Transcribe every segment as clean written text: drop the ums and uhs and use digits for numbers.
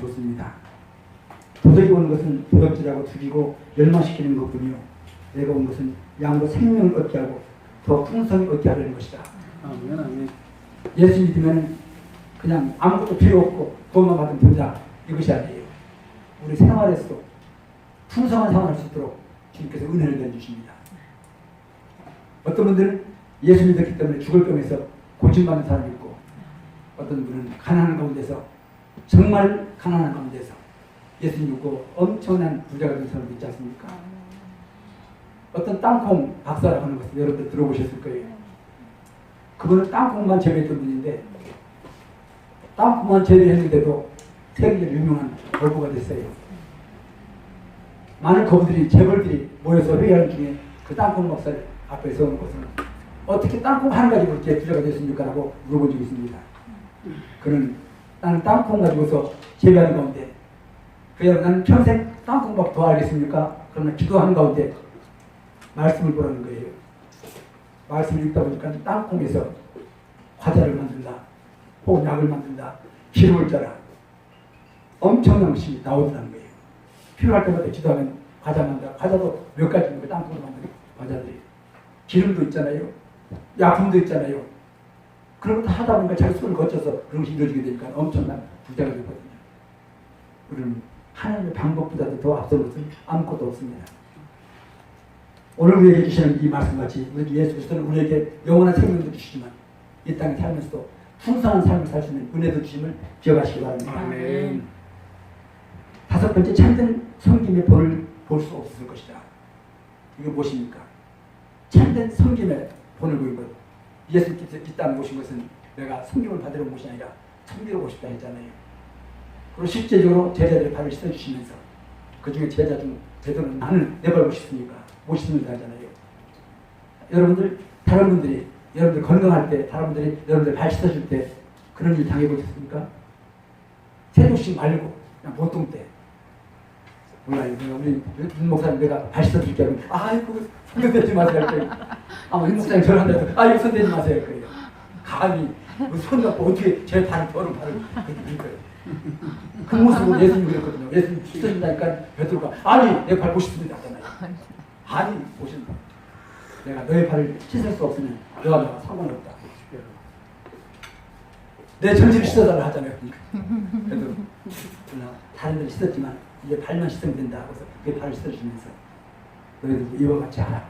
좋습니다. 도덕이 오는 것은 도덕질하고 죽이고 멸망시키는 것뿐이요. 내가 온 것은 양으로 생명을 얻게 하고 더 풍성히 얻게 하려는 것이다. 아멘, 아멘. 예수 믿으면 그냥 아무것도 필요 없고 돈만 받으면 된다. 이것이 아니에요. 우리 생활에서도 풍성한 생활을 할 수 있도록 주님께서 은혜를 내주십니다. 어떤 분들은 예수 믿었기 때문에 죽을 병에서 고침받는 사람이 있고, 어떤 분은 가난한 가운데서, 정말 가난한 가운데서 예수 믿고 엄청난 부자가 된 사람도 있지 않습니까? 어떤 땅콩 박사라고 하는 것을 여러분들 들어보셨을 거예요. 그분은 땅콩만 재배했던 분인데, 땅콩만 재배했는데도 세계적으로 유명한 벌부가 됐어요. 많은 거부들이, 재벌들이 모여서 회의하는 중에 그 땅콩 박사를 앞에 세우는 것은 어떻게 땅콩 한 가지로 이렇게 부자가 됐습니까? 라고 물어본 적이 있습니다. 그는 나는 땅콩 가지고서 재배하는 가운데, 그냥 나는 평생 땅콩밖에 더 알겠습니까? 그러나 기도하는 가운데 말씀을 보라는 거예요. 말씀을 읽다 보니까 땅콩에서 과자를 만든다, 혹은 약을 만든다, 기름을 짜라, 엄청난 것이 나오더라는 거예요. 필요할 때마다 기도하면 과자 만든다. 과자도 몇 가지입니까? 땅콩으로 만든 과자들이. 기름도 있잖아요. 약품도 있잖아요. 그런 것도 하다 보니까 자기 손을 거쳐서 그런 것이 이루어지게 되니까 엄청난 부자가 되거든요. 우리는 하나님의 방법보다도 더 앞선 것은 아무것도 없습니다. 오늘 우리에게 주시는 이 말씀같이 우리 예수 그리스도는 우리에게 영원한 생명도 주시지만 이 땅에 살면서도 풍성한 삶을 살 수 있는 은혜도 주심을 기억하시기 바랍니다. 아멘. 다섯 번째, 참된 섬김의 본을 볼 수 없었을 것이다. 이거 무엇입니까? 참된 섬김의 본을 보인 것. 예수님께서 이 땅에 오신 것은 내가 섬김을 받으러 온 것이 아니라 섬기러 오고 싶다 했잖아요. 그리고 실제적으로 제자들의 발을 씻어주시면서 그 중에 제자 중 제자는 나는 내 발 멋있으니까 멋있습니다 하잖아요. 여러분들, 다른 분들이 여러분들 건강할 때, 다른 분들이 여러분들 발 씻어줄 때 그런 일 당해보셨습니까? 세조씩 말고 그냥 보통 때. 몰라요. 우리 윤 목사님 내가 발 씻어줄게 하면 아이고 손 대지 마세요 할 거예요. 윤 목사님 저를 한다 해서 아이고 손 대지 마세요 할 거예요. 감히 손 갖고 어떻게 제 발을 저런 발을 그렇게 들 거예요. 그 모습으로 예수님이 그랬거든요. 예수님 씻어준다니까 베드로가 아니 내 발 멋있습니다 하잖아요. 아니 보신다. 내가 너의 발을 씻을 수 없으면 너와 나와 상관없다. 내 전지를 씻어달라 하잖아요. 베드로. 그러나 다른 데를 씻었지만 이제 발만 씻으면 된다 하고서 그 발을 씻어주면서 너희들 이와 같이 하라.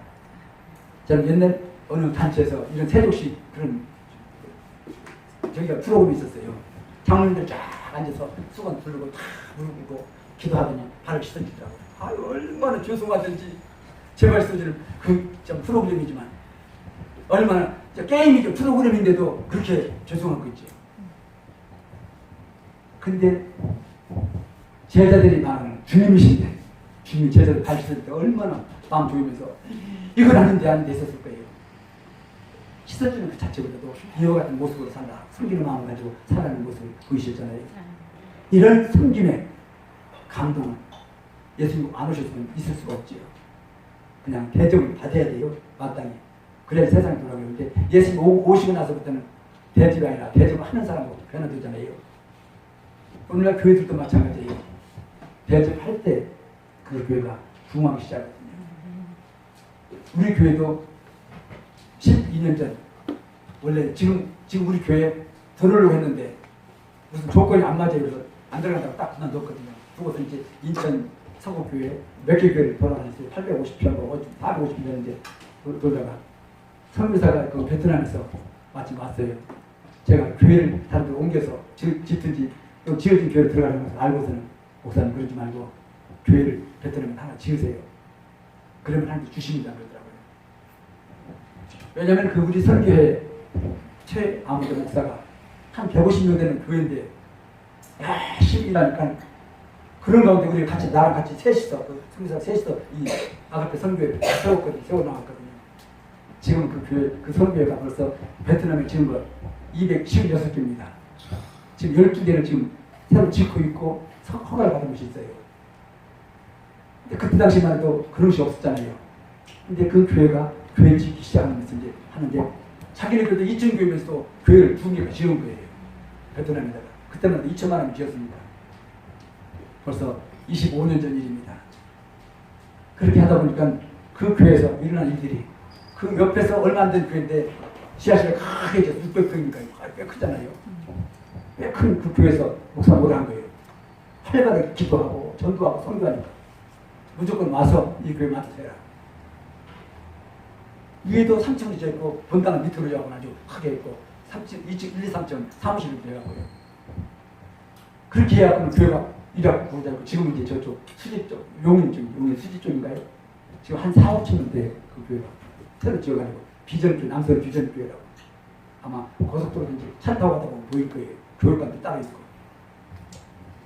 저는 옛날 어느 단체에서 이런 세조식 그런 저기가 프로그램이 있었어요. 장로님들 쫙 앉아서 수건 두르고 다 물고 기도하더니 발을 씻어주더라고요. 아유 얼마나 죄송하든지 제발 씻어주는 그 프로그램이지만 얼마나 게임이죠. 프로그램인데도 그렇게 죄송한 거 있죠. 근데 제자들이 말하는 주님이신데 주님이 제자들 발 씻을 때 얼마나 마음 조이면서 이걸 하는데 안 돼 있었을 거예요. 씻어주는 그 자체보다도 이와 같은 모습으로 산다. 섬기는 마음을 가지고 살아가는 모습을 보이셨잖아요. 이런 섬김의 감동은 예수님 안 오셨으면 있을 수가 없지요. 그냥 대접을 받아야 돼요. 마땅히. 그래야 세상이 돌아가는데 예수님 오시고 나서부터는 대접이 아니라 대접을 하는 사람으로 변화되잖아요. 오늘날 교회들도 마찬가지예요. 대접할 때 그 교회가 부흥하기 시작하거든요. 우리 교회도 12년 전 원래 지금 우리 교회에 들어오려고 했는데 무슨 조건이 안 맞아요. 그래서 안 들어간다고 딱 그만뒀거든요. 그것도 이제 인천 서구교회 몇 개 교회를 돌아다녔어요. 850평하고 450평 이제 돌다가 선교사가 그 베트남에서 마침 왔어요. 제가 교회를 다른 데 옮겨서 짓든지 또 지어진 교회를 들어가는 것을 알고서는 목사님 그러지 말고 교회를 베트남에 하나 지으세요. 그러면 하나님 주십니다 그러더라고요. 왜냐하면 그 우리 설교회 최아무개 목사가 한 150명 되는 교회인데 열심히 일하니까 그런 가운데 우리 같이 나랑 같이 셋이서 그 성교사 셋이서 이 아가페 선교회를 세워 나왔거든요. 지금 그 교회 그 선교회가 벌써 베트남에 지은 거 256개입니다. 지금 12개를 지금 새로 짓고 있고 허가를 받은 것이 있어요. 근데 그때 당시만 해도 그런 것이 없었잖아요. 근데 그 교회가 교회 짓기 시작하면서 이제 하는데 자기네 그래도 2층 교회면서도 교회를 2개가 지은 거예요. 베트남에다가. 그때만 해도 2천만 원 지었습니다. 벌써 25년 전 일입니다. 그렇게 하다 보니까 그 교회에서 일어난 일들이 그 옆에서 얼마 안 된 교회인데 지하실에 크게 이제 600평이니까 꽤 크잖아요. 꽤 큰 그 교회에서 목사 뭐라 한 거예요. 활발하게 기도하고 전도하고 선교하니까 무조건 와서 이 교회 맡으세요. 위에도 3층이 져 있고 본당은 밑으로 자고 아주 크게 있고 3층, 2층, 1, 2, 3층 사무실을 되어가고요. 그렇게 해야 교회가 이라고 부르자고 지금은 이제 저쪽 수지 쪽, 용인 쪽, 용인 수지 쪽인가요? 지금 한 4, 5층인데 그 교회가 새로 지어가지고 비전교회, 남성 비전교회라고 아마 고속도로 이제 차 타고 가다 보면 보일 거예요. 교회관도 따로 있고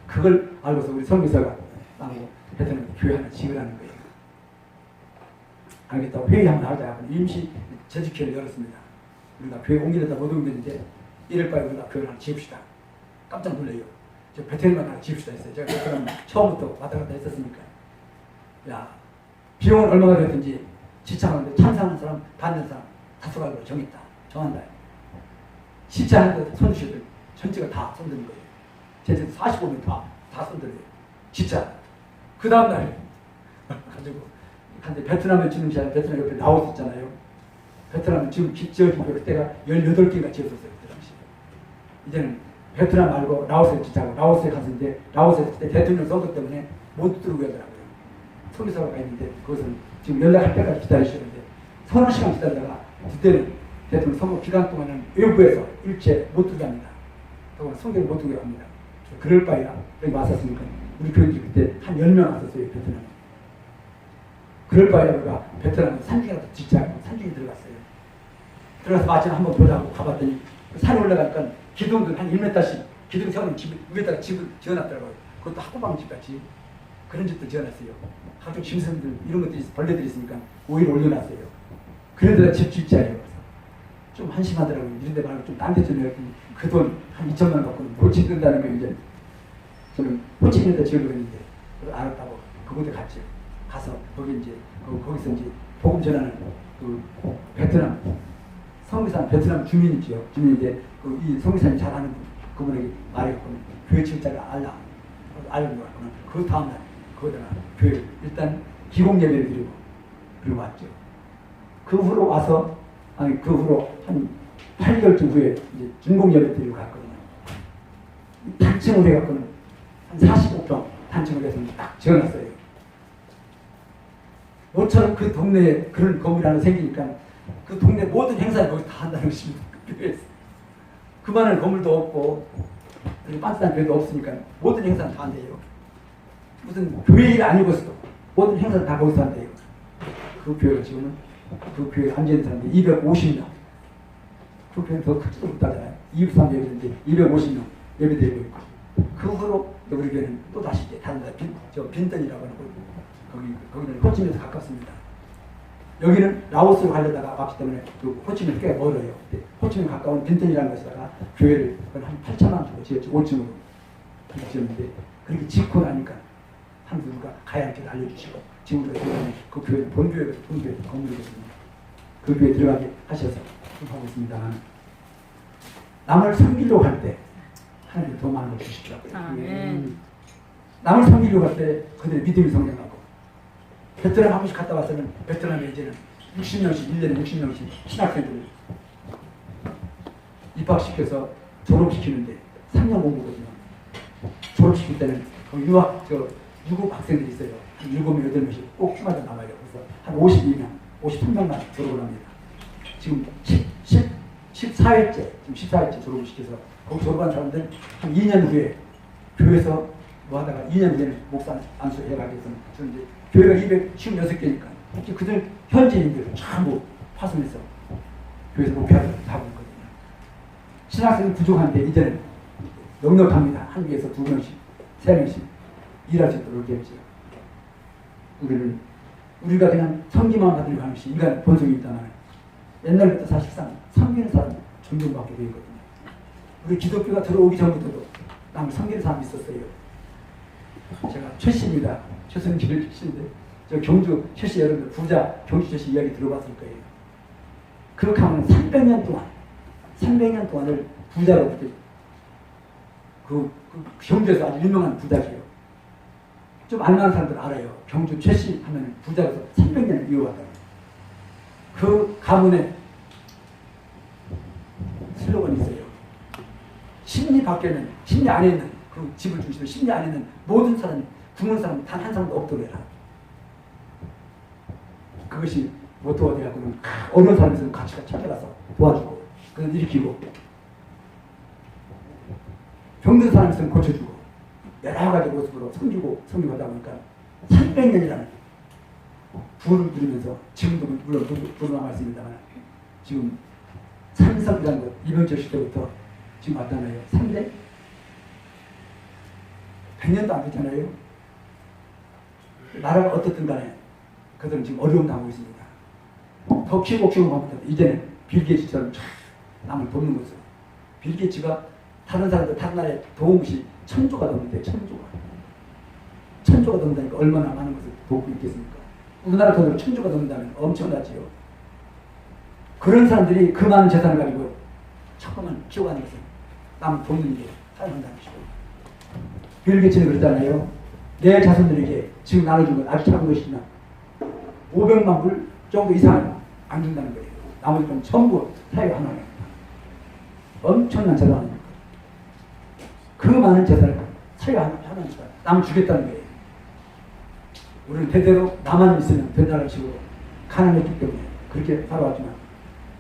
그걸 알고서 우리 선교사가 나고 했더니 교회 하나 지으라는 거예요. 알겠다고 회의 한번 하자. 임시 재직회를 열었습니다. 우리가 교회 옮기려다 못 옮겼는데 이럴 바에 우리가 교회 하나 지읍시다. 깜짝 놀래요. 저 베트남만 하나 지읍시다 했어요. 제가 베트남 처음부터 왔다 갔다 했었으니까. 야, 비용은 얼마가 됐든지 지창하는데 참사하는 사람, 받는 사람 다수각으로 정했다. 정한다. 지창하는 손주들 전체가 다 손드는 거예요. 제가 45명 다 손들어요. 진짜. 그 다음날 가지고 근데 베트남에 지는 시간에 베트남 옆에 라오스 있잖아요. 베트남은 지금 지어진 거 그때가 18개가 지어졌어요. 그때 당시. 이제는 베트남 말고 라오스에 짓자고 라오스에 갔는데 라오스에 그때 대통령 선거 때문에 못 들어오게 하더라고요. 소리사가 있는데 그것은 지금 연락할 때까지 기다리시는데 서너 시간 기다리다가 그때는 대통령 선거 기간 동안은 외부에서 일체 못 들게 합니다. 또한 성경을 못 들게 합니다. 그럴 바에야 여기 왔었으니까 우리 교인들이 그때 한 10명 왔었어요. 베트남에. 그럴 바에 우리가 베트남 산중이라도 짓자고 산중에 들어갔어요. 들어가서 마침 한번 보자고 가봤더니 산에 올라가니까 기둥들 한 1m씩 기둥 세우는 집 위에다가 집을 지어놨더라고요. 그것도 학구방 집같이 그런 집도 지어놨어요. 각종 짐승들 이런 것들이 벌레들이 있으니까 오히려 올려놨어요. 그런 데다 집 짓자예요. 좀 한심하더라고요. 이런 데 말고 좀 딴 데 좀 해갖고 그 돈 한 2천만 원 갖고는 못 짓는다는 거 이제 저는 호치민에다 지으려고 했는데 알았다고 그곳에 갔죠. 가서 거기 이제 거기서 이제 복음 전하는 그 베트남 성미산 베트남 주민이죠. 주민인데 그 이 성미산이 잘 아는 그분에게 말했거든요. 교회 지을자를 알려고 왔거든. 그 다음날 거기다가 교회 일단 기공 예배를 드리고 그리고 왔죠. 그 후로 와서 그 후로 한 8개월쯤 후에 이제 준공 예배 드리고 갔거든요. 단층으로 해갖고는 한 45평 단층으로 해서 딱 지어놨어요. 모처럼 그 동네에 그런 건물이 하나 생기니까 그 동네 모든 행사를 거기 다 한다는 것입니다. 그만한 건물도 없고 빤스한 교회도 없으니까 모든 행사는 다 한대요. 무슨 교회 일 아니고서도 모든 행사를 다 거기서 한대요. 그 교회가 지금은 그 교회에 앉아있는 사람들이 250명. 그 교회는 더 크지도 못하잖아요. 23명 예배인데 250명 예배드리고 있고 그 후로 우리 교회는 또 다시 이제 다른 데 빈던이라고 하는 거기는 호치민에서 가깝습니다. 여기는 라오스로 가려다가 왔기 때문에 그 호치민이 꽤 멀어요. 호치민 가까운 빈던이라는 곳에다가 교회를 한 8천만 원 주고 지었죠. 5층으로 지었는데 그렇게 짓고 나니까 한국가 가야 할 길을 알려주시고 지금도 그 교회는 본교회가 본교회 건물이거든요. 그 교회에 들어가게 하셔서 하고 있습니다. 남을 섬기려고 할 때 하나님 더 많은 걸 주시더라고요. 남을 섬기려고 할 때 그들의 믿음이 성장하고 베트남 한 번씩 갔다 와서는 베트남에 이제는 60명씩 1년에 60명씩 신학생들을 입학시켜서 졸업시키는데 3년 공부거든요. 졸업시킬 때는 유급 학생들이 있어요. 한 7명, 8명씩 꼭 해마다 나와요. 그래서 한 52명, 53명만 졸업을 합니다. 지금 14회째, 지금 14회째 졸업을 시켜서 거기 졸업한 사람들 한 2년 후에 교회에서 뭐 하다가 2년 후에는 목사 안수해가게 해서 저는 이제 교회가 256개니까 그들 현지인들 전부 파송해서 교회에서 목표하고 하고 있거든요. 신학생이 부족한데 이제는 넉넉합니다. 한 교회에서 2명씩, 3명씩 일할 수 있도록 이렇게 했죠. 우리가 그냥 섬기만 받으려고 하는 것이 인간 본성이 있다만 옛날부터 사실상 섬기는 사람이 존중받게 되어 있거든요. 우리 기독교가 들어오기 전부터도 남을 섬기는 사람이 있었어요. 제가 최씨입니다. 최선은 기독교 씨인데 저 경주 최씨 여러분들 부자 경주 최씨 이야기 들어봤을 거예요. 그렇게 하면 300년 동안을 부자로 그 경주에서 아주 유명한 부자죠. 좀 알만한 사람들 알아요. 경주 최씨 하면 부자로서 300년을 이어왔다. 그 가문에 슬로건이 있어요. 심리 밖에는, 심리 안에 있는, 그 집을 중심으로 심리 안에 있는 모든 사람이, 굶은 사람 단 한 사람도 없도록 해라. 그것이 모토가 되어갖고는 어려운 사람들은 같이 찾아가서 도와주고, 그걸 일으키고, 병든 사람 있으면 고쳐주고, 여러 가지 모습으로 섬기고 하다 보니까 300년이라는 부를 누리면서, 지금도 물론 부를 남아 있습니다만, 지금 삼성이라는 것, 이병철 시대부터 지금 왔잖아요. 3대? 100년도 안 됐잖아요. 나라가 어떻든 간에 그들은 지금 어려움 당하고 있습니다. 더 키우고 가면 이제는 빌 게이츠처럼 남을 돕는 것으로. 빌 게이츠가 다른 사람들, 다른 나라에 도움 없이 1000조가 넘는데, 1000조가 넘는다니까 얼마나 많은 것을 돕고 있겠습니까? 우리나라 돈으로 1000조가 넘는다면 엄청나지요. 그런 사람들이 그 많은 재산을 가지고 조금만 키워가는 것은 남을 돕는 일에 사용한다는 것이고, 빌 게이츠는 그랬잖아요. 내 자손들에게 지금 나눠준 건 아주 작은 것이지만 500만 불 정도 이상은 안 준다는 거예요. 나머지 건 전부 사회 하나예요. 엄청난 재산입니다. 그 많은 재산을 사회 하나니까 남 주겠다는 거예요. 우리는 대대로 나만 있으면 된다는 식으로 가난했기 때문에 그렇게 살아왔지만,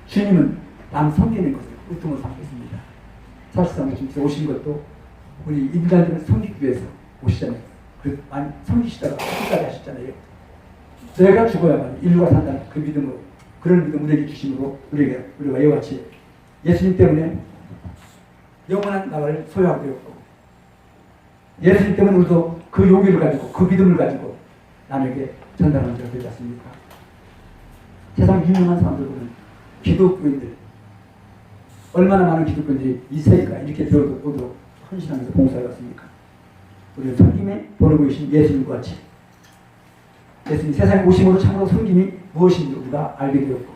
주님은 남 섬기는 것을 으뜸으로 삼겠습니다. 사실상 지금 오신 것도 우리 인간들을 섬기기 위해서 오시잖아요. 그래서 많이 섬기시다가 끝까지 하셨잖아요. 내가 죽어야만 인류가 산다는 그 믿음으로, 그런 믿음 우리에게 주심으로 우리가 이와 같이 예수님 때문에 영원한 나라를 소유하게 되었고, 예수님 때문에 우리도 그 용기를 가지고, 그 믿음을 가지고 남에게 전달하는 자가 되지 않습니까? 세상 유명한 사람들은 기독교인들, 얼마나 많은 기독교인들이 이 세계가 이렇게 되어오도록 헌신하면서 봉사해왔습니까? 우리는 섬김에 보내고 계신 예수님과 같이 예수님 세상에 오심으로 참으로 섬김이 무엇인지 우리가 알게 되었고,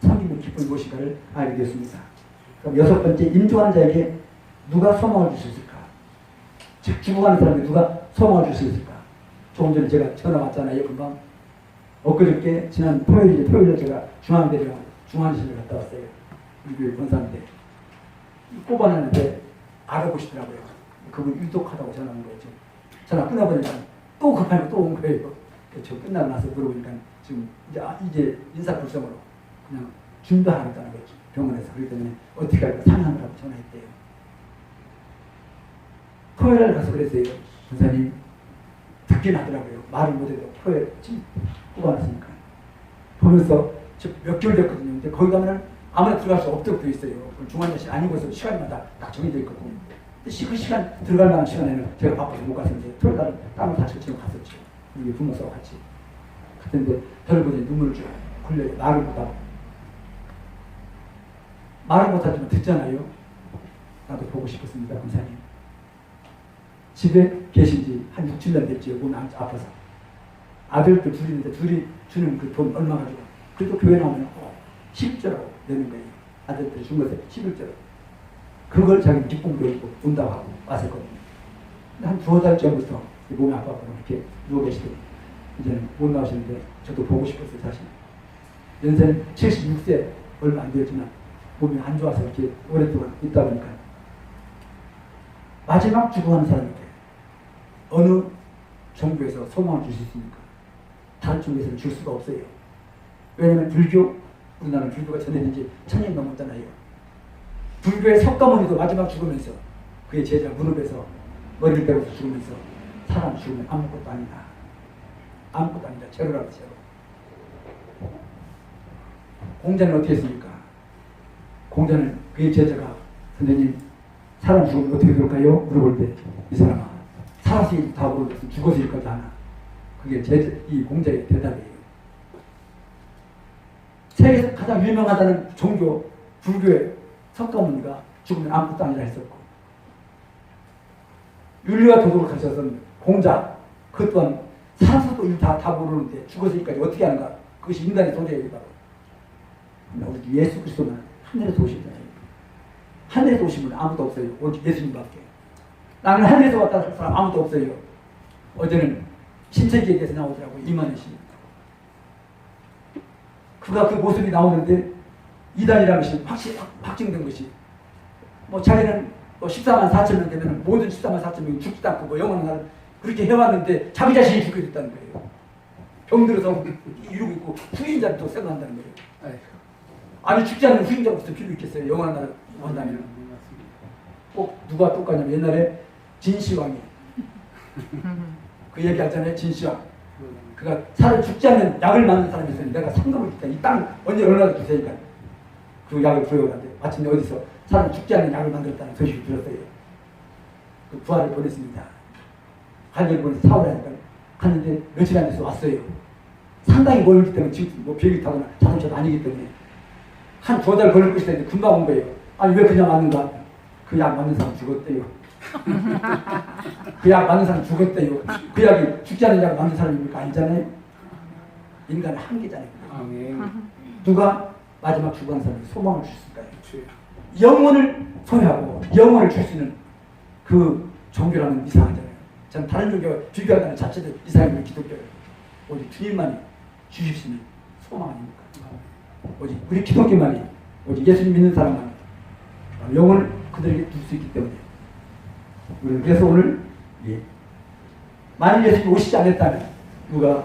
섬김의 기쁨이 무엇인가를 알게 되었습니다. 그럼 6번째, 임종하는 자에게 누가 소망을 줄 수 있을까? 즉 죽어가는 사람에게 누가 소망을 줄 수 있을까? 조금 전에 제가 전화 왔잖아요. 금방 엊그저께 지난 토요일에 제가 중앙대병 갔다 왔어요. 우리 교회 권사인데 뽑아놨는데 알아보시더라고요. 그분 유독하다고 전화 온 거예요. 전화 끊어버리니까 또 급하게 또 온 거예요. 저 끝나고 나서 물어보니까 지금 이제 인사불성으로 그냥 준비하겠다는 거죠. 병원에서. 그렇기 때문에 어떻게 할까 상담을 하고 전화했대요. 토요일에 가서 그랬어요. 권사님 듣긴 하더라고요. 말을 못해도 토요일 지금 뽑아놨으니까. 보면서 몇 개월 됐거든요. 근데 거기 가면은 아무나 들어갈 수 없도록 되어 있어요. 중환자실 아니고서 시간마다 딱 정해져 있거든요. 근데 그 시간, 들어갈 만한 시간에는 제가 바빠서 못 갔었는데, 토요일 날은 땀을 다 젖히고 갔었죠. 우리 부모님하고 같이. 그런데 저를 보더니 눈물을 쭉 흘려요. 말을 못하고. 말을 못하지만 듣잖아요. 나도 보고 싶었습니다, 권사님. 집에 계신 지 한 6, 7년 됐지요. 몸이 아파서. 아들들 둘이 있는데 둘이 주는 그 돈 얼마 가지고. 그래도 교회 나오면 11조라고 내는 거예요. 아들들이 준 것에 11조라고. 그걸 자기는 기쁨으로 입고 운다고 하고 왔었거든요. 한 2달 전부터 몸이 아파서 이렇게 누워 계시더니 이제는 못 나오시는데 저도 보고 싶었어요, 사실. 연세는 76세 얼마 안 되었지만 몸이 안 좋아서 이렇게 오랫동안 있다 보니까 마지막 죽어가는 사람에게 어느 종교에서 소망을 줄 수 있습니까? 다른 종교에서는 줄 수가 없어요. 왜냐하면 우리나라는 불교가 전해진 지 1000년 넘었잖아요. 불교의 석가모니도 마지막 죽으면서 그의 제자 무릎에서 머리를 빼고서 죽으면서 사람 죽으면 아무것도 아니다. 아무것도 아니다. 제로라고 제로. 공자는 어떻게 했습니까? 공자는 그의 제자가 선생님 사람 죽으면 어떻게 될까요? 물어볼 때 이 사람아 살아서 다 모르겠으면 죽어서 일까지 하나. 그게 이 공자의 대답이에요. 세계에서 가장 유명하다는 종교 불교의 석가모니가 죽으면 아무것도 아니라 했었고, 윤리와 도덕을 가르쳐선 공자 그 또한 살아서도 일 다 모르는데 죽어서 일까지 어떻게 하는가. 그것이 인간의 도덕이다. 우리 예수 그리스도는 하늘에서 오시잖아요. 하늘에서 오신 분은 아무도 없어요. 오직 예수님밖에. 나는 하늘에서 왔다 할 사람 아무도 없어요. 어제는 신세기에 대해서 나오더라고요. 이만희 씨. 그가 그 모습이 나오는데 이단이라는 것이 확증된 것이 뭐 자기는 뭐 14만 4천 명 되면 모든 14만 4천 명이 죽지도 않고 뭐 영원한 날 그렇게 해왔는데 자기 자신이 죽게 됐다는 거예요. 병들어서 이러고 있고 후인자를 또 생각한다는 거예요. 아니 죽지 않는 후인자가 무슨 필요 있겠어요. 영원한 날 한다면. 꼭 누가 똑같냐면 옛날에 진시황이 그 얘기 하잖아요. 진시황. 그가 살을 죽지 않는 약을 만든 사람이 있으니 내가 상금을 줄게. 이 땅 언제 얼마나 주세니까 그 약을 부여하는데 마침 어디서 살을 죽지 않는 약을 만들었다는 소식을 들었어요. 그 부하를 보냈습니다. 관리를 보내서 사오라 하니까 갔는데 며칠 안 돼서 왔어요. 상당히 멀기 때문에 지금 뭐 비행기 타거나 자동차도 아니기 때문에 한 2달 걸릴 것이다 했는데 금방 온 거예요. 아니 왜 그냥 왔는가? 그 약 맞는 사람 죽었대요. 그 약 맞는 사람 죽었대요. 그 약이 죽지 않는 약 맞는 사람입니까? 아니잖아요. 인간의 한계잖아요. 누가 마지막 죽어가는 사람이 소망을 줄 수 있을까요? 영혼을 소유하고 영혼을 줄 수 있는 그 종교라는 이상하잖아요. 저는 다른 종교와 비교하다는 자체도 이상한 기독교예요. 오직 주님만이 주실 수 있는 소망 아닙니까? 오직 우리 기독교만이, 오직 예수님 믿는 사람만이 영혼을 그들에게 줄 수 있기 때문에 우리는 그래서 오늘 만일 예수님이 오시지 않았다면 누가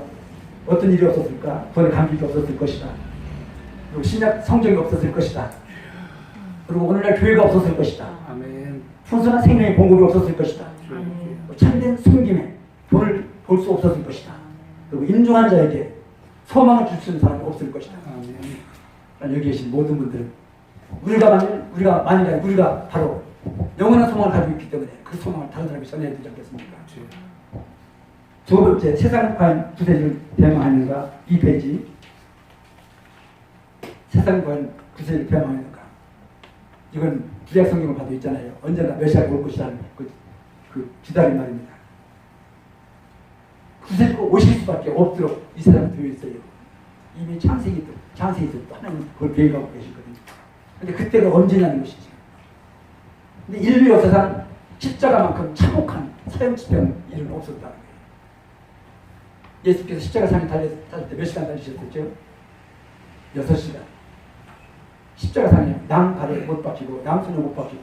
어떤 일이 없었을까? 구원의 감격이 없었을 것이다. 그리고 신약 성경이 없었을 것이다. 그리고 오늘날 교회가 없었을 것이다. 아멘. 풍성한 생명의 공급이 없었을 것이다. 참된 숨김에 돈을 볼 수 없었을 것이다. 그리고 인중한 자에게 소망을 줄 수 있는 사람이 없을 것이다. 아멘. 여기 계신 모든 분들은 우리가 바로 영원한 소망을 가지고 있기 때문에 그 소망을 다른 사람에게 전해야 되지 않겠습니까? 두 번째, 세상 과연 구세주를 대망하는가? 2페이지. 세상 과연 구세주를 대망하는가? 이건 구약 성경을 봐도 있잖아요. 언젠가 메시아가 올 것이라는 그 기다린 말입니다. 구세주가 오실 수밖에 없도록 이 세상은 되어 있어요. 이미 창세기부터 하나님 그걸 계획하고 계시거든요. 근데 그때가 언제냐는 것이지. 근데 인류 역사상 십자가만큼 참혹한 사형치병 일은 없었다는 거예요. 예수께서 십자가 상에 달릴 때 몇 시간 달리셨었죠? 6시간. 십자가 상에 양 발에 못 박히고 양손에 못 박히고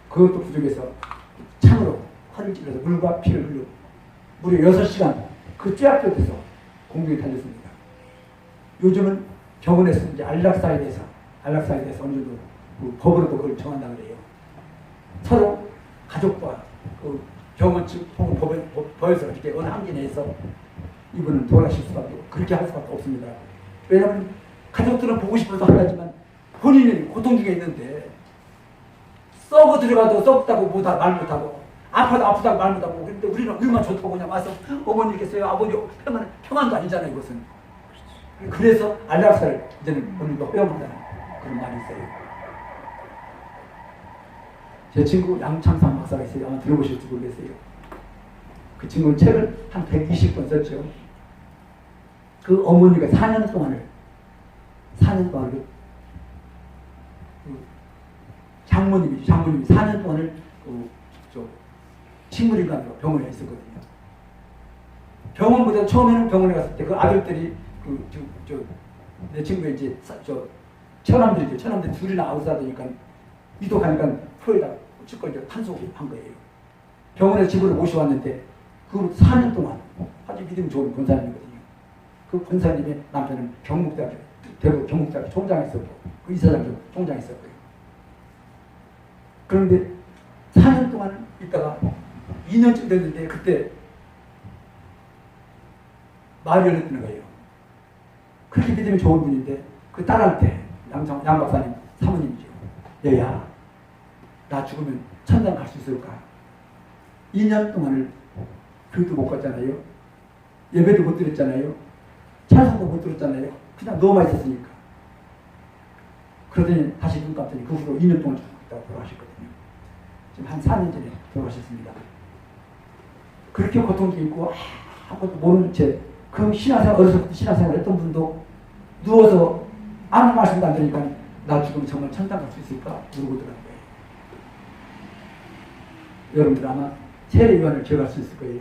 그것도 부족해서 창으로 활을 찔러서 물과 피를 흘리고 무려 6시간 그 쬐약볕에서 공중에 달렸습니다. 요즘은 병원에서 이제 안락사에 대해서 어느 정도 그 법으로도 그걸 정한다고 그래요. 서로 가족과 그 병원 측 혹은 법에서 이렇게 어느 한계 내에서 이분은 돌아가실 수밖에 그렇게 할 수밖에 없습니다. 왜냐하면 가족들은 보고 싶어서 한다지만 본인이 고통 중에 있는데 썩어 들어가도 썩다고 말 못하고 아프다고 말 못하고 근데 우리는 우리만 좋다고 그냥 와서 어머니 계세요 아버지 평안도 아니잖아요. 이것은. 그래서 안락사를 이제는 오늘도 허용한다는 그런 말이 있어요. 제 친구 양창삼 박사가 있어요. 아마 들어보실지 모르겠어요. 그 친구는 책을 한 120권 썼죠. 그 어머니가 4년 동안을 그 장모님이 4년 동안을 식물인간으로 병원에 있었거든요. 병원보다 처음에는 병원에 갔을 때 그 아들들이 내 친구의 이제 처남들 둘이나 아웃사드니까 위독하니까 코에다 찌꺼기를 탄소한 거예요. 병원에 집으로 모셔왔는데 그 4년 동안 아주 믿음 좋은 권사님이거든요. 그 권사님의 남편은 대구 경북대학교 총장했었고 그 이사장도 총장했었고요. 그런데 4년 동안 있다가 2년쯤 됐는데 그때 말이 열렸다는 거예요. 그렇게 믿음이 좋은 분인데 그 딸한테 양 박사님 사모님이죠. 얘야 나 죽으면 천당 갈 수 있을까? 2년 동안을 교회도 못 갔잖아요. 예배도 못 드렸잖아요. 찬송도 못 들었잖아요. 그냥 누워만 있었으니까. 그러더니 다시 눈 감더니 그 후로 2년 동안 죽었다고 돌아가셨거든요. 지금 한 4년 전에 돌아가셨습니다. 그렇게 고통 중에 있고 아무것도 모르는 채 그 신앙생활 어려서부터 신앙생활 했던 분도 누워서 아무 말씀도 안 들으니까 나 죽으면 정말 천당 갈 수 있을까? 물어보더라고요. 여러분들 아마 세례요한을 기억할 수 있을 거예요.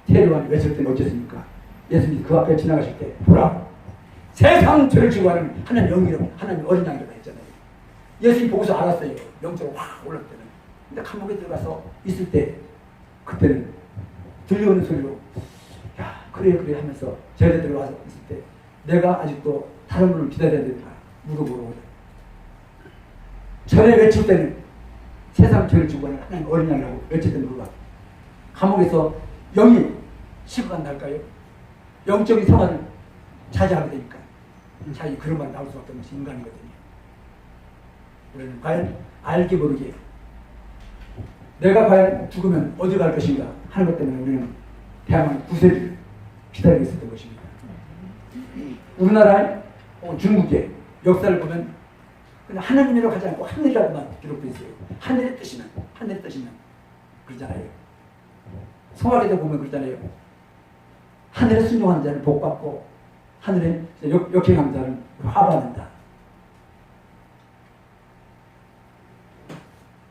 테러왕이 외칠 때는 어쨌습니까? 예수님이 그 앞에 지나가실 때 보라 세상 죄를 지고 하는 하나님 영이로 하나님 어린 양이라고 했잖아요. 예수님 보고서 알았어요. 영적으로 확 올랐을 때는. 근데 감옥에 들어가서 있을 때 그때는 들려오는 소리로 야 그래 하면서 제자 들어와서 있을 때 내가 아직도 다른 분을 기다려야 된다 물어보러 전에 외칠 때는 세상 죄를 지고 하는 하나님 어린 양이라고 외칠 때는 몰라. 감옥에서 영이 시부가 날까요? 영적인 생활을 차지하게 되니까 자기 그런 말 나올 수밖에 없는 것이 인간이거든요. 우리는 과연 알게 모르게 내가 과연 죽으면 어디 갈 것인가 하는 것 때문에 우리는 대한민국 구세를 기다리고 있었던 것입니다. 우리나라 중국의 역사를 보면 그냥 하나님이라고 하지 않고 하늘이라고만 기록되어 있어요. 하늘의 뜻이면 그러잖아요. 성화계도 보면 그러잖아요. 하늘에 순종하는 자는 복받고 하늘에 역행하는 자는 화받는다.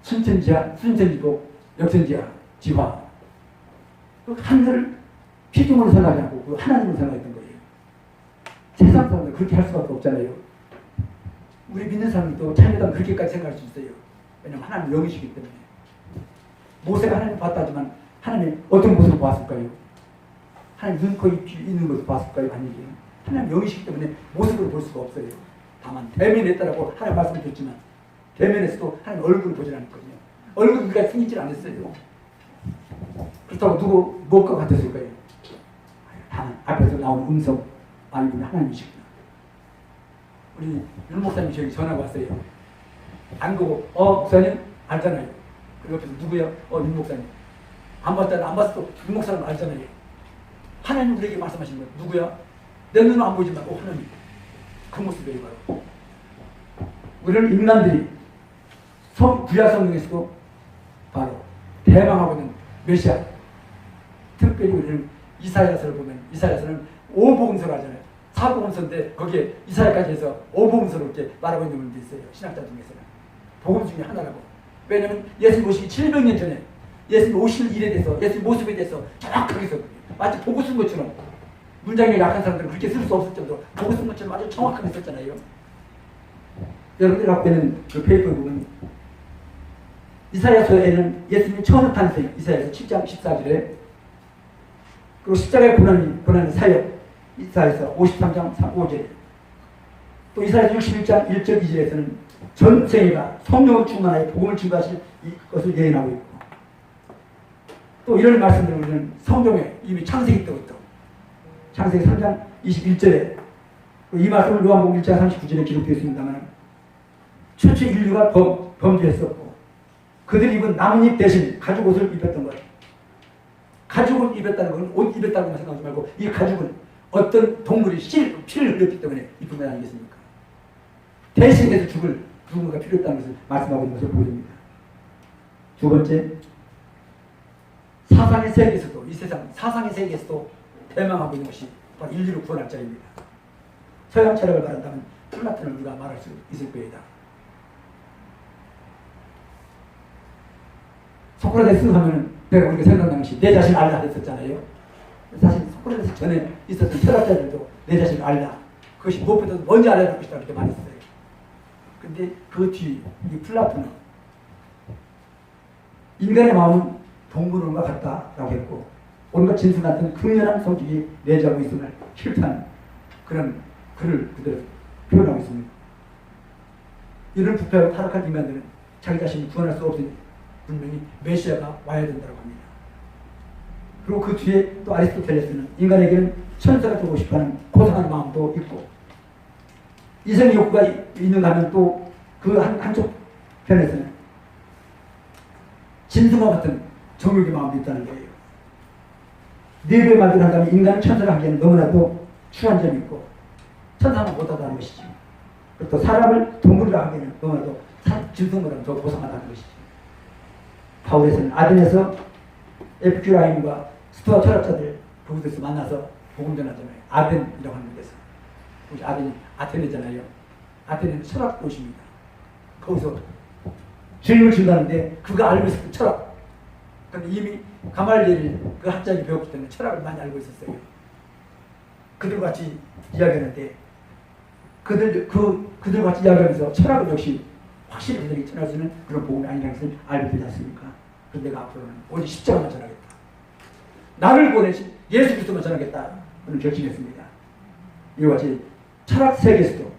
순천지복, 역천지하, 지화. 그 하늘을 피조물로 생각하지 않고 그 하나님으로 생각했던 거예요. 세상 사람들 그렇게 할 수밖에 없잖아요. 우리 믿는 사람들도 잘못하면 그렇게까지 생각할 수 있어요. 왜냐하면 하나님 영이시기 때문에. 모세가 하나님 봤다지만 하나님 어떤 모습을 보았을까요? 하나님 눈, 코, 입, 귀 있는 것을 봤을까요? 아니죠. 하나님 영이시기 때문에 모습을 볼 수가 없어요. 다만 대면했다라고 하나님 말씀을 드렸지만 대면에서도 하나님 얼굴을 보지 않았거든요. 얼굴 우리가 생기질 않았어요. 그렇다고 누구 무엇과 같았을까요? 다만 앞에서 나온 음성 아니면 하나님이시구나. 우리 윤 목사님이 저기 전화가 왔어요. 안 보고 목사님 알잖아요. 그 옆에서 누구야? 윤 목사님. 안 봤잖아. 안 봤어도 윤 목사님 알잖아요. 하나님 우리에게 말씀하시는 거예요. 누구야? 내 눈은 안 보지만 하나님. 그 모습이에요. 바로. 우리는 인간들이 구약 성경에서도 바로 대망하고 있는 메시아. 특별히 우리는 이사야서를 보면 이사야서는 5복음서를 하잖아요. 4복음서인데 거기에 이사야까지 해서 5복음서로 이렇게 말하고 있는 분도 있어요. 신학자 중에서는. 복음 중에 하나라고. 왜냐하면 예수님 오시기 700년 전에 예수님 오실 일에 대해서 예수님 모습에 대해서 정확하게 썼거든요. 마치 보고 쓴 것처럼 문장이 약한 사람들은 그렇게 쓸 수 없을 정도로 보고 쓴 것처럼 아주 정확하게 썼잖아요. 여러분들 앞에 있는 그 페이퍼를 보면 이사야서에는 예수님 처음 탄생 이사야서 7장 14절에 그리고 십자가의 고난의 사역 이사야서 53장 5절에 또 이사야서 61장 1절 2절에서는 전생애가 성령을 충만하여 복음을 증거하실 이것을 예언하고 있고 또 이런 말씀들을 우리는 성경에 이미 창세기 때부터 창세기 3장 21절에 이 말씀을 요한복음 1장 39절에 기록되어 있습니다만 최초 인류가 범죄했었고 그들이 입은 나뭇잎 대신 가죽 옷을 입었던 거예요. 가죽을 입었다는 건 옷 입었다고만 생각하지 말고 이 가죽은 어떤 동물이 피를 흘렸기 때문에 입은 건 아니겠습니까? 대신해서 죽을 누군가가 필요했다는 것을 말씀하고 있는 것을 보여줍니다. 두 번째, 사상의 세계에서도 이 세상 사상의 세계에서도 대망하고 있는 것이 바로 인류를 구원할 자입니다. 서양 철학을 말한다면 플라톤을 우리가 말할 수 있을 거이다. 소크라테스 하면은 내가 우리가 생각나는 것이 내 자신을 알라 했었잖아요. 사실 소크라테스 전에 있었던 철학자들도 내 자신을 알라. 그것이 무엇보다도 먼저 알아야 할 것이다 이렇게 말했어요. 근데 그 뒤 이 플라톤은 인간의 마음은 동물원과 같다라고 했고 온갖 진술 같은 극렬한 성격이 내재하고 있음을 싫다는 그런 글을 그대로 표현하고 있습니다. 이런 부패하고 타락한 인간들은 자기 자신을 구원할 수 없으니 분명히 메시아가 와야 된다고 합니다. 그리고 그 뒤에 또 아리스토텔레스는 인간에게는 천사가 되고 싶어하는 고상한 마음도 있고 이성의 욕구가 있는가 하면 또 그 한쪽 편에서는 진승과 같은 정욕의 마음도 있다는 거예요. 네 배의 말을 한다면 인간은 천사를 하기에는 너무나도 추한 점이 있고 천사는 못하다는 것이지. 그리고 또 사람을 동물로 하기에는 너무나도 진승보다는 더 고상하다는 것이지. 바울에서는 아덴에서 에피큐라인과 스토아 철학자들 그곳에서 만나서 복음 전하잖아요. 아덴이라고 하는 데서. 아덴이 아테네잖아요. 아테네는 철학 도시입니다. 거기서 주님을 준다는데 그가 알고 있었던 철학 근데 이미 가말리엘 그 학자에게 배웠기 때문에 철학을 많이 알고 있었어요. 그들 같이 이야기하는데 그들 같이 이야기하면서 철학을 역시 확실히 그들이 전할 수 있는 그런 복음이 아니라는 것을 알게 되지 않습니까? 그런데 내가 앞으로는 오직 십자가만 전하겠다. 나를 보내신 예수 그리스도만 전하겠다. 그런 결심했습니다. 이와 같이 철학 세계에서도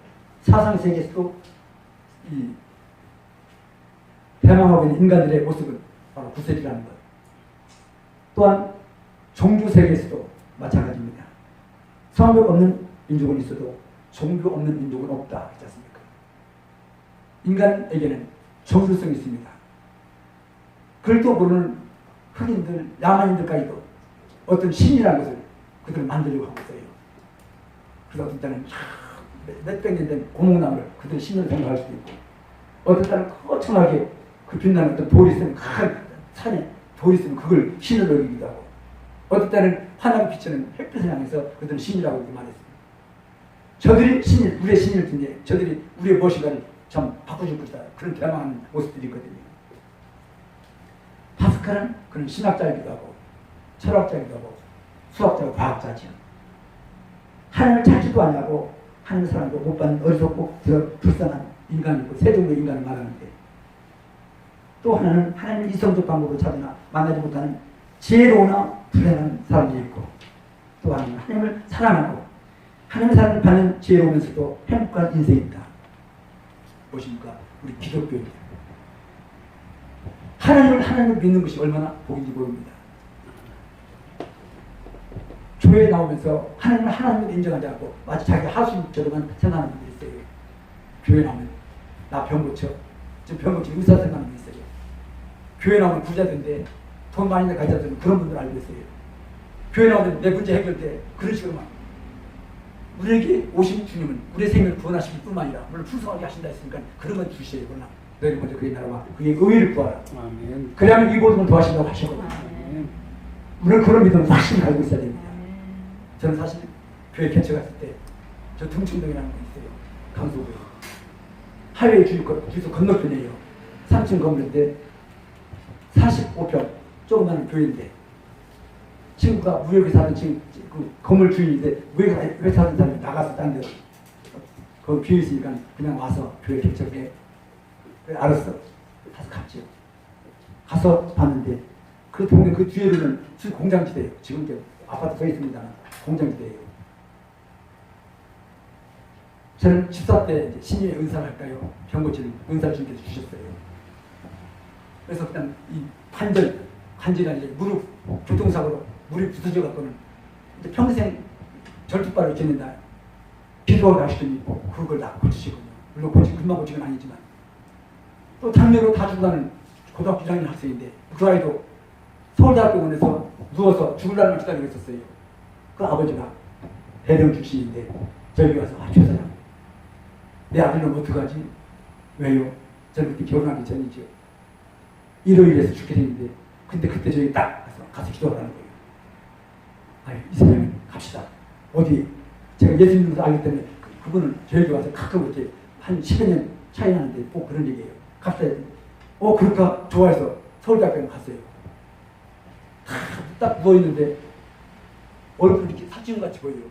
사상 세계에서도 이 대망하고 있는 인간들의 모습은 바로 구세주라는 것. 또한 종교 세계에서도 마찬가지입니다. 성벽 없는 민족은 있어도 종교 없는 민족은 없다. 그렇지 않습니까? 인간에게는 종교성이 있습니다. 글도 모르는 흑인들, 야만인들까지도 어떤 신이라는 것을 그들은 만들려고 하고 있어요. 그래서 어떤 때는 몇백 년 된 고목나무를 그들 신으로 생각할 수도 있고, 어떤 때는 거창하게 그 빛나는 어떤 돌이 있으면 큰 산에 돌이 있으면 그걸 신으로 여기기도 하고, 어떤 때는 환하게 비치는 햇빛을 향해서 그들은 신이라고 이렇게 말했습니다. 저들이 신일, 우리의 신일 텐데 저들이 우리의 무엇인가를 참 바꾸실 것이다. 그런 대망하는 모습들이 있거든요. 파스칼은 그런 신학자이기도 하고 철학자이기도 하고 수학자고 과학자죠. 하나님을 찾지도 아니하고 하나님의 사랑도 못 받는 어리석고 불쌍한 인간이고 세종의 인간을 말하는데, 또 하나는 하나님을 이성적 방법으로 찾으나 만나지 못하는 지혜로우나 불행한 사람이 있고, 또 하나는 하나님을 사랑하고 하나님의 사랑을 받는 지혜로우면서도 행복한 인생입니다. 무엇입니까? 우리 기독교입니다. 하나님을 믿는 것이 얼마나 복인지 모릅니다. 교회에 나오면서 하나님을 하나님으로 인정하지 않고 마치 자기 하수인처럼만 생각하는 분들이 있어요. 교회 나오면 나 병 고쳐. 지금 병 고치고 의사 생각하는 분이 있어요. 교회 나오면 부자인데 돈 많이 가져다주는 그런 분들 알고 있어요. 교회 나오면 내 문제 해결돼. 그런 식으로 막 우리에게 오신 주님은 우리의 생명을 구원하시길 뿐만 아니라 물론 풍성하게 하신다 했으니까 그런 건 주셔야 그러나 너희 먼저 그의 나라와 그의 의를 구하라. 그래야만 이 모든 걸 도와신다고 하셨거든요. 물론 그런 믿음을 확실히 가지고 있어야 됩니다. 저는 사실 교회 개척했을 때 저 등촌동이라는 거 있어요. 강서구에 하이웨이 주유소 건너편이에요. 3층 건물인데 45평 조그마한 교회인데, 친구가 무역에 사는 그 건물 주인인데 무역에 사는 사람이 나가서 딴 데로 거기 비어 있으니까 그냥 와서 교회 개척에 알았어. 가서 갔죠. 가서 봤는데 그 동네 그 뒤에는 공장지대예요. 지금 이제 아파트 서 있습니다. 공장지대예요. 저는 집사 때 신임의 은사를 할까요? 병고치는 은사를 주님께서 주셨어요. 그래서 그냥 이 관절이 이제 무릎 교통사고로 무릎이 부서져 갖고는 평생 절뚝발을 지낸다. 기도하고 가시더니 그걸 다 고치시거든요. 물론 금방 고치는 건 아니지만, 또 당뇨로 다 죽어가는 고등학교 1학년 학생인데 그 아이도 서울대학병원에서 누워서 죽을 날을 기다리고 있었어요. 그 아버지가 대령 출신인데 저기 와서 최사장 내 아들은 어떡하지? 왜요? 저는 그때 결혼하기 전이죠. 일요일에서 죽게 됐는데 근데 그때 저희 딱 가서 기도하라는 거예요. 아유, 이 사장님 갑시다. 어디 제가 예수님을 알기 때문에 그분은 저에게 와서 가끔 이렇게 한 10여 년 차이 나는데 꼭 그런 얘기예요. 갑시다. 그럴까? 좋아해서 서울대학교에 갔어요. 딱 누워있는데 얼굴이 이렇게 사진같이 보여요.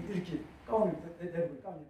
이렇게 가운을 내리고 가운을